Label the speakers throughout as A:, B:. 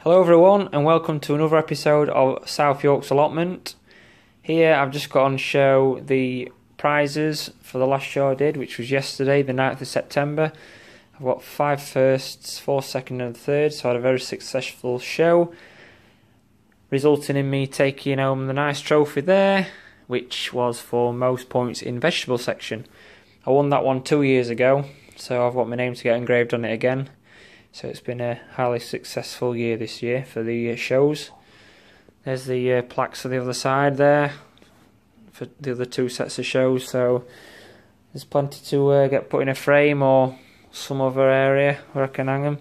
A: Hello everyone and welcome to another episode of South Yorks Allotment. Here I've just got on show the prizes for the last show I did, which was yesterday, the 9th of September. I've got 5 firsts, 4 second and third, so I had a very successful show, resulting in me taking home the nice trophy there, which was for most points in vegetable section. I won that one 2 years ago, so I've got my name to get engraved on it again. So it's been a highly successful year this year for the shows. There's the plaques on the other side there for the other 2 sets of shows, so there's plenty to get put in a frame or some other area where I can hang them.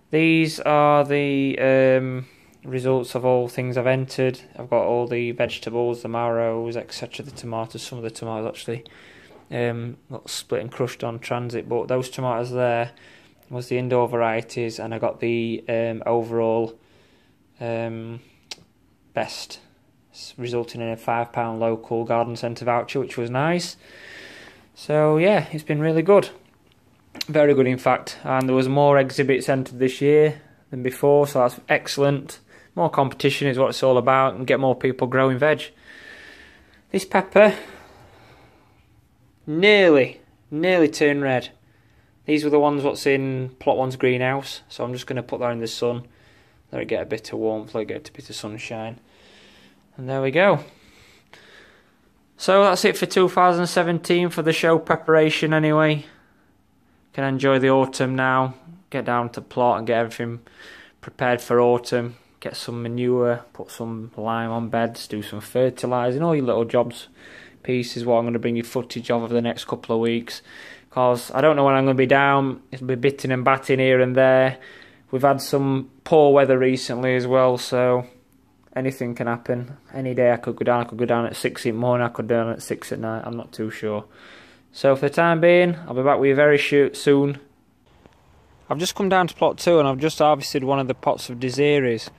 A: These are the results of all things I've entered. I've got all the vegetables, the marrows, etc., the tomatoes, some of the tomatoes actually got split and crushed on transit, but those tomatoes there was the indoor varieties, and I got the overall best, resulting in a £5 local garden centre voucher, which was nice. So yeah, it's been really good, very good in fact, and there was more exhibits entered this year than before, so that's excellent. More competition is what it's all about, and get more people growing veg. This pepper nearly turned red. These were the ones what's in plot 1's greenhouse, so I'm just going to put that in the sun, let it get a bit of warmth, let it get a bit of sunshine, and there we go. So that's it for 2017 for the show preparation anyway. Can enjoy the autumn now, get down to plot and get everything prepared for autumn, get some manure, put some lime on beds, do some fertilising, all your little jobs pieces what I'm going to bring you footage of over the next couple of weeks. Because I don't know when I'm going to be down. It'll be bitting and batting here and there. We've had some poor weather recently as well, so anything can happen. Any day I could go down. I could go down at 6 in the morning, I could go down at 6 at night. I'm not too sure. So for the time being, I'll be back with you very soon. I've just come down to plot 2 and I've just harvested one of the pots of Desirees.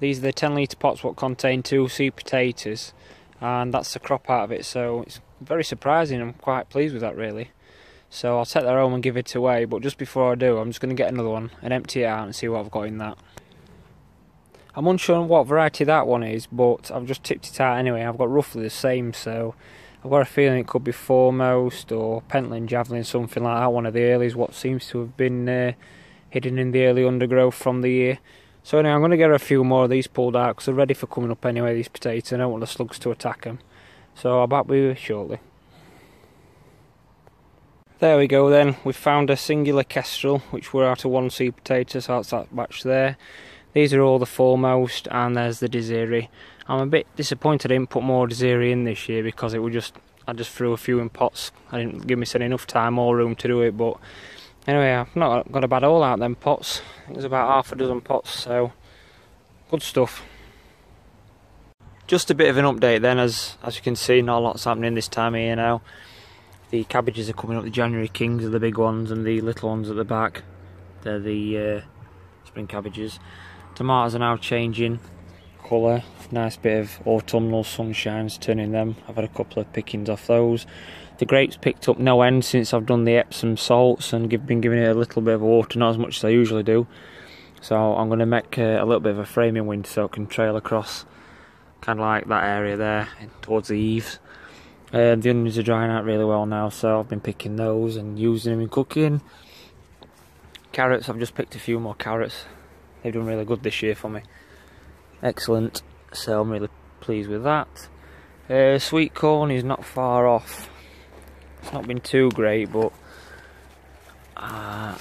A: These are the 10 litre pots what contain 2 sweet potatoes, and that's the crop out of it, so it's very surprising. I'm quite pleased with that really. So I'll take that home and give it away, but just before I do, I'm just going to get another one and empty it out and see what I've got in that. I'm unsure on what variety that one is, but I've just tipped it out anyway. I've got roughly the same, so I've got a feeling it could be Foremost or Pentland Javelin, something like that, one of the earlies, what seems to have been hidden in the early undergrowth from the year. So anyway, I'm going to get a few more of these pulled out because they're ready for coming up anyway, these potatoes. I don't want the slugs to attack them. So I'll be back with you shortly. There we go then, we've found a singular kestrel, which were out of 1 sweet potato, so that's that batch there. These are all the Foremost, and there's the Desiree. I'm a bit disappointed I didn't put more Desiree in this year, because I just threw a few in pots. I didn't give myself enough time or room to do it, but anyway, I've not got a bad haul out them pots. I think there's about half a dozen pots, so good stuff. Just a bit of an update then, as you can see, not a lot's happening this time of year now. The cabbages are coming up, the January Kings are the big ones, and the little ones at the back, they're the spring cabbages. Tomatoes are now changing colour, nice bit of autumnal sunshine's turning them. I've had a couple of pickings off those. The grapes picked up no end since I've done the Epsom salts and been giving it a little bit of water, not as much as I usually do. So I'm going to make a little bit of a framing window so it can trail across, kind of like that area there, towards the eaves. The onions are drying out really well now, so I've been picking those and using them in cooking. Carrots, I've just picked a few more carrots. They've done really good this year for me. Excellent, so I'm really pleased with that. Sweet corn is not far off. It's not been too great, but I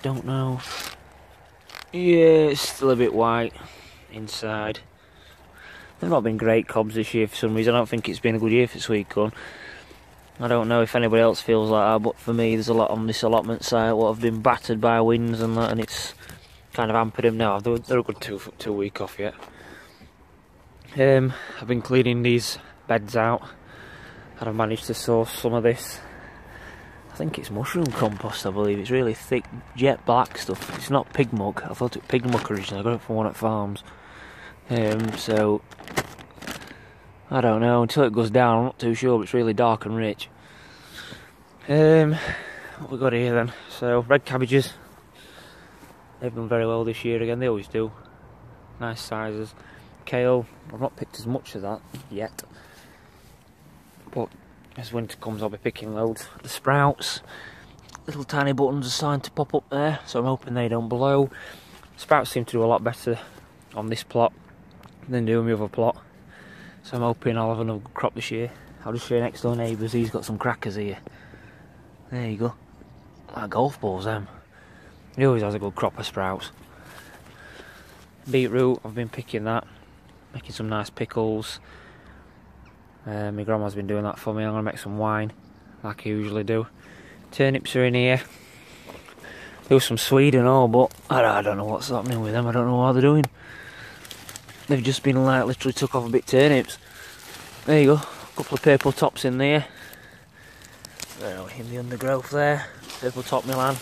A: don't know. Yeah, it's still a bit white inside. They've not been great cobs this year for some reason. I don't think it's been a good year for sweet corn. I don't know if anybody else feels like that, but for me there's a lot on this allotment site what have been battered by winds and that, and it's kind of hampered them now. They're a good two week off yet. I've been cleaning these beds out, and I've managed to source some of this. I think it's mushroom compost, I believe. It's really thick, jet black stuff. It's not pig muck. I thought it was pig muck originally. I got it from one at Farms. So I don't know, until it goes down I'm not too sure, but it's really dark and rich. What we got here then? So red cabbages, they've done very well this year again, they always do. nice sizes. Kale, I've not picked as much of that yet, but as winter comes I'll be picking loads. The sprouts, little tiny buttons are starting to pop up there, so I'm hoping they don't blow. Sprouts seem to do a lot better on this plot than do on the other plot, so I'm hoping I'll have another good crop this year. I'll just show you next door neighbours, he's got some crackers here. There you go. Like golf balls, them. He always has a good crop of sprouts. Beetroot, I've been picking that, making some nice pickles. My grandma's been doing that for me. I'm going to make some wine, like I usually do. Turnips are in here. There was some Swede and all, but I don't know what's happening with them. I don't know what they're doing. They've just been like literally took off a bit turnips. There you go. A couple of purple tops in there. There, in the undergrowth there. Purple top Milan.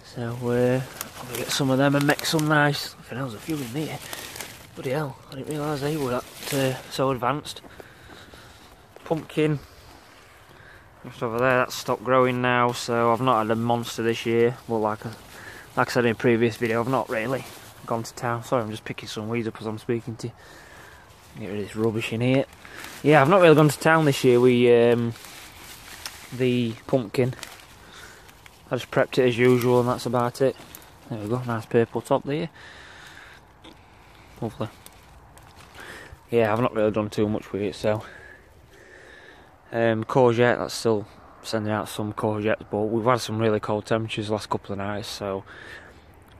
A: So I'm going to get some of them and make some nice. I think there was a few in there. Bloody hell, I didn't realise they were that so advanced. Pumpkin, just over there, that's stopped growing now, so I've not had a monster this year. Well, like I said in a previous video, I've not really gone to town. Sorry, I'm just picking some weeds up as I'm speaking to you. Get rid of this rubbish in here. Yeah, I've not really gone to town this year. The pumpkin, I just prepped it as usual and that's about it. There we go, nice purple top there. Lovely. Yeah, I've not really done too much with it, so courgette, that's still sending out some courgettes, but we've had some really cold temperatures the last couple of nights, so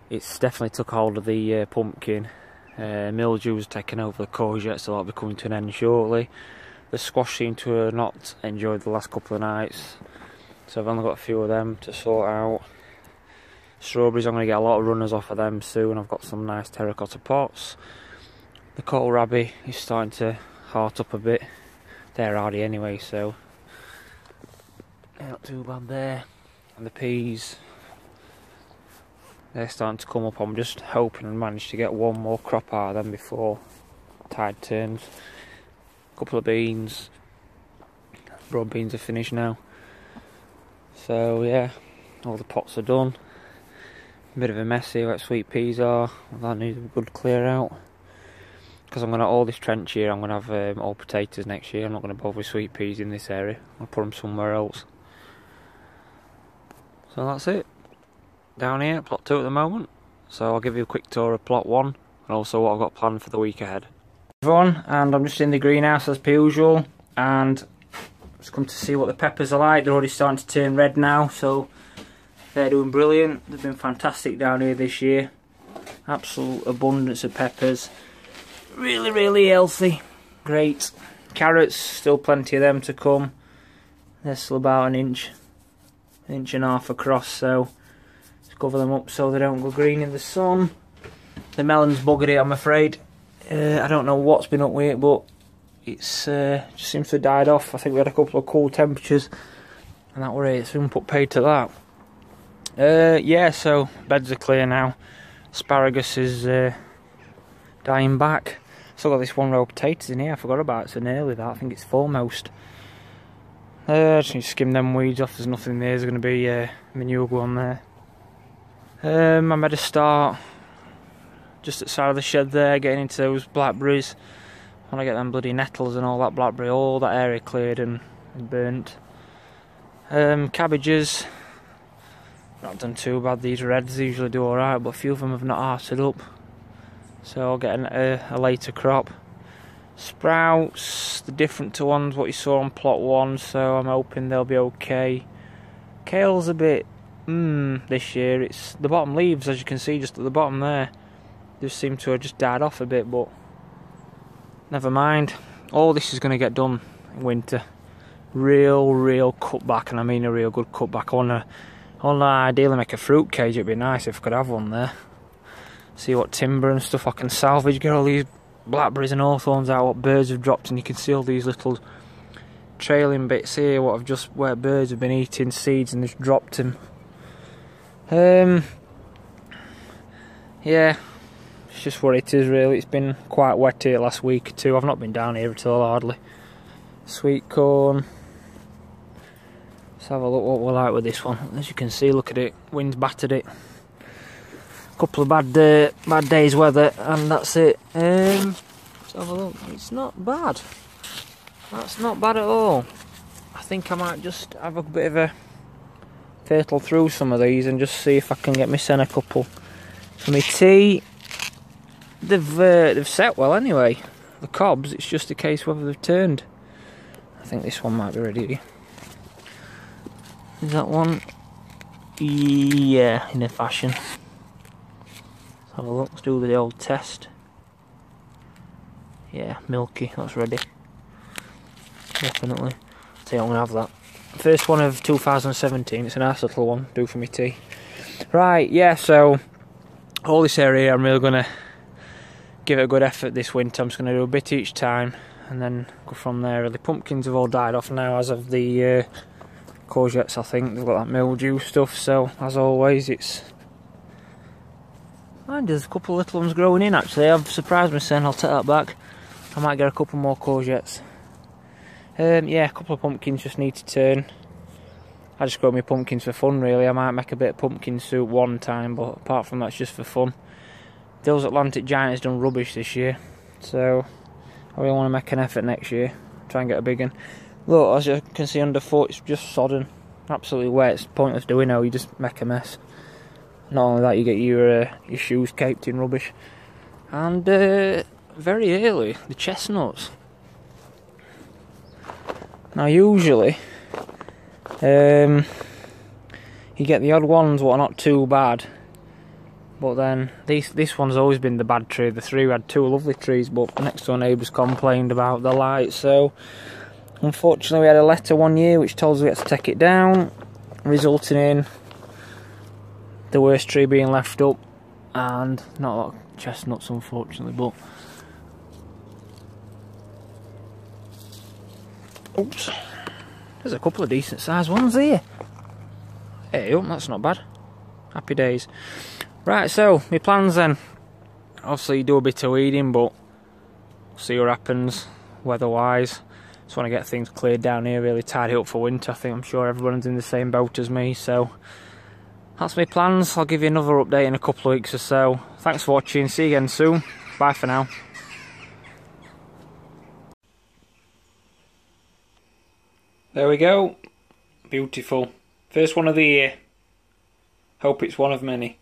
A: it's definitely took hold of the pumpkin. Mildew's taken over the courgettes, so that'll be coming to an end shortly. The squash seem to have not enjoyed the last couple of nights, so I've only got a few of them to sort out. Strawberries, I'm going to get a lot of runners off of them soon. I've got some nice terracotta pots. The kohlrabi is starting to heart up a bit. They're hardy anyway, so not too bad there. And the peas, they're starting to come up. I'm just hoping and manage to get one more crop out of them before tide turns. A couple of beans. Broad beans are finished now. So yeah, all the pots are done. A bit of a mess here where sweet peas are. That needs a good clear out. Because I'm going to, all this trench here, I'm going to have all potatoes next year. I'm not going to bother with sweet peas in this area. I'll put them somewhere else. So that's it. Down here, plot 2 at the moment. So I'll give you a quick tour of plot 1 and also what I've got planned for the week ahead. Everyone, and I'm just in the greenhouse as per usual, and just come to see what the peppers are like. They're already starting to turn red now, so they're doing brilliant. They've been fantastic down here this year. Absolute abundance of peppers. Really, really healthy. Great. Carrots, still plenty of them to come. They're still about an inch and a half across, so just cover them up so they don't go green in the sun. The melon's buggered it, I'm afraid. I don't know what's been up with it, but it's just seems to have died off. I think we had a couple of cool temperatures and that were it. Soon put paid to that. Yeah, so beds are clear now. Asparagus is dying back. Still got this one row of potatoes in here. I forgot about it. It's an early that. I think it's foremost. Just need to skim them weeds off. There's nothing there. There's going to be manure on there. I made a start just outside of the shed there, getting into those blackberries. I want to get them bloody nettles and all that blackberry, all that area cleared and burnt. Cabbages, not done too bad. These reds usually do alright, but a few of them have not hearted up, so I'll get a later crop. Sprouts, they're different to ones what you saw on plot 1, so I'm hoping they'll be okay. Kale's a bit this year. It's the bottom leaves, as you can see just at the bottom there, just seem to have just died off a bit, but never mind. All this is going to get done in winter. Real cutback, and I mean a real good cutback. I want to ideally make a fruit cage. It'd be nice if I could have one there. See what timber and stuff I can salvage. Get all these blackberries and hawthorns out, what birds have dropped, and you can see all these little trailing bits here, what have just, where birds have been eating seeds and just dropped them. Yeah, it's just what it is really. It's been quite wet here last week or two. I've not been down here at all hardly. Sweet corn. Let's have a look what we're like with this one. As you can see, look at it, wind's battered it. couple of bad days weather, and that's it. Let's have a look. It's not bad. That's not bad at all. I think I might just have a bit of a fatal through some of these and just see if I can get my centre couple for my tea. They've set well anyway. The cobs, it's just a case whether they've turned. I think this one might be ready. Is that one? Yeah, in a fashion. Let's have a look, let's do the old test. Yeah, milky, that's ready. Definitely. I think I'm going to have that. First one of 2017, it's a nice little one, do for me tea. Right, yeah, so all this area I'm really going to give it a good effort this winter. I'm just going to do a bit each time and then go from there. The pumpkins have all died off now, as of the courgettes. I think they've got that mildew stuff, so as always it's... And there's a couple of little ones growing in actually. I've surprised myself, I'll take that back. I might get a couple more courgettes. Yeah, a couple of pumpkins just need to turn. I just grow my pumpkins for fun really. I might make a bit of pumpkin soup one time, but apart from that it's just for fun. Those Atlantic Giant has done rubbish this year, so I really want to make an effort next year, try and get a big one. Look, as you can see underfoot, it's just sodden, absolutely wet. It's pointless doing it, you just make a mess. Not only that, you get your shoes caked in rubbish. And very early, the chestnuts. Now usually, you get the odd ones what are not too bad. But then, this one's always been the bad tree. The three had two lovely trees, but next door neighbours complained about the light. So, unfortunately, we had a letter one year which told us we had to take it down, resulting in the worst tree being left up, and not a lot of chestnuts, unfortunately. But oops, there's a couple of decent sized ones here. Hey, that's not bad. Happy days. Right, so, my plans then. Obviously, do a bit of weeding, but see what happens weather-wise. Just want to get things cleared down here, really tidy up for winter. I think I'm sure everyone's in the same boat as me, so that's my plans. I'll give you another update in a couple of weeks or so. Thanks for watching, see you again soon. Bye for now. There we go. Beautiful. First one of the year. Hope it's one of many.